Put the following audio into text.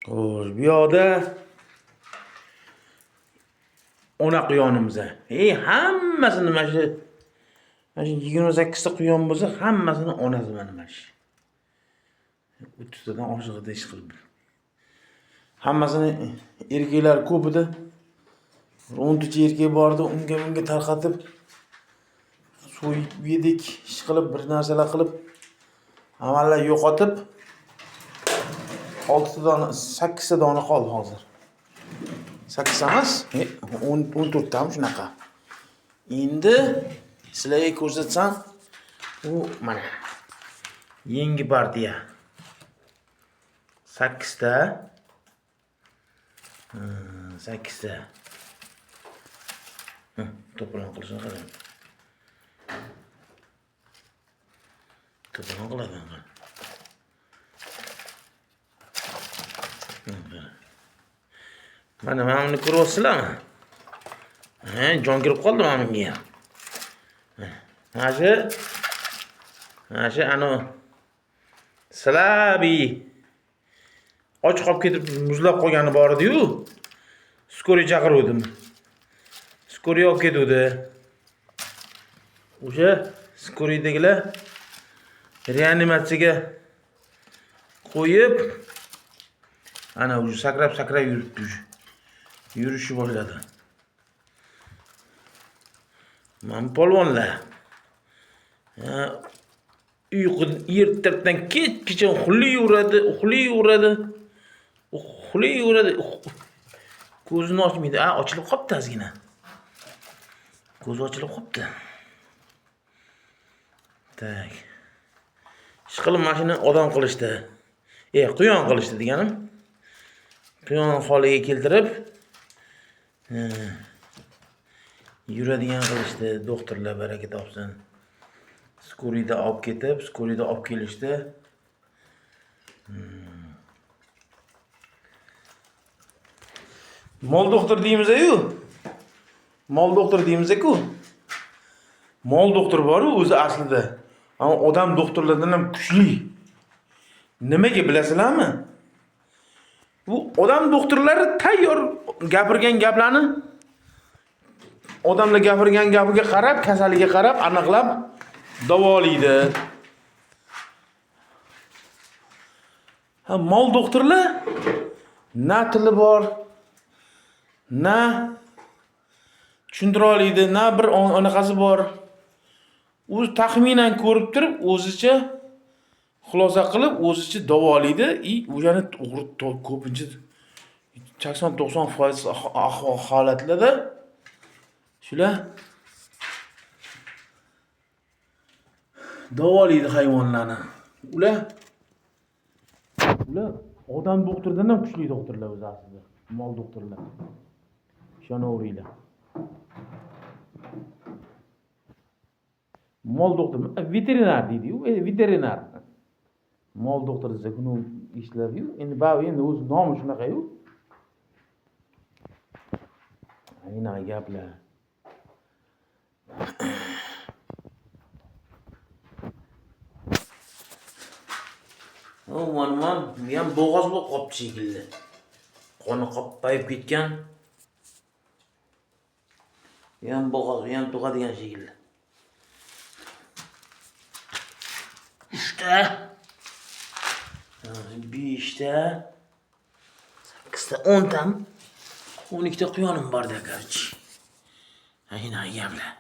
Xo'sh, bu yoqda ona quyonimiz. Hammasini mana shu 28 ta quyon bo'lsa, hammasini onasi mana shu. 30 tadan oshig'ida ish qilib. Hammasini erkaklar ko'p edi. 10 ta erkak bor edi, unga bunga tarqatib so'yib yedik, ish qilib, bir narsalar qilib, amallar yo'qotib 6 ta dona, 8 ta dona qoldi hozir. 8 emas, 14 ta shunaqa. Endi sizlarga ko'rsatsam, u mana yangi partiya. 8 ta. 8 ta. To'polon qilishini qarang. To'polon qiladi. Mana buni ko'ryapsizlarmi? Jon kirib qoldi mana bunga ham. Mana shu Salabi och qolib ketib muzlab qolgani bor edi-yu. Skoriy chaqiruvdim. Skoriy olib ketuvdi. O'sha skoriydagilar reanimatsiyaga qo'yib, ana o'sha sakrab yuribdi. Yurishni boshladi. Mana polvonlar. Ertalabdan kechgacha uxlayveradi. Ko'zini ochmaydi. Ochilib qopti ozgina. Ko'zi ochilib qopti. Tak. Ishqilib mashina odam qilishdi. Quyon qilishdi deganim. Quyon holiga keltirib yuradigan qilishdi. Doktorlar baraka topsin. Skoriyda olib ketib, skoriyda olib kelishdi. Mol doktor deymiz-ku. Mol doktor deymiz-ku. Mol doktor bor-ku o'zi aslida. Ammo odam doktorlardan ham kuchli. Nimaga bilasizlarmi? Bu odam doktorlari tayyor gapirgan gaplarni odamlar gapirgan gapiga qarab, kasaliga qarab aniqlab davolaydi. Mol doktorlar na tili bor, na tushuntira oladi, na bir anaqasi bor. O'zi taxminan ko'rib turib, o'zicha xulosa qilib, o'zicha davolaydi. O'shani to'g'ri ko'pincha 80-90% holatlarda shular davolaydi hayvonlarni. Ular odam doktordan ham kuchli doktorlar o'zi aslida. Mol doktorlar. Ishonaveringlar. Mol doktor, veterinar deydi-yu, veterinar. Mol doktor desa kuni ishladi-yu. Endi o'z nomi shunaqa-yu. Aynan gaplar. Mana bu ham bo'g'oz bo'lib qopti shekilli. Qoni qoppayib ketgan. Ham bo'g'oz, ham tug'adigan shekilli. 3 ta, 5 ta, 8 ta, 10 ta, 12 ta quyonim bor-da, qarchi. Aynan gaplar.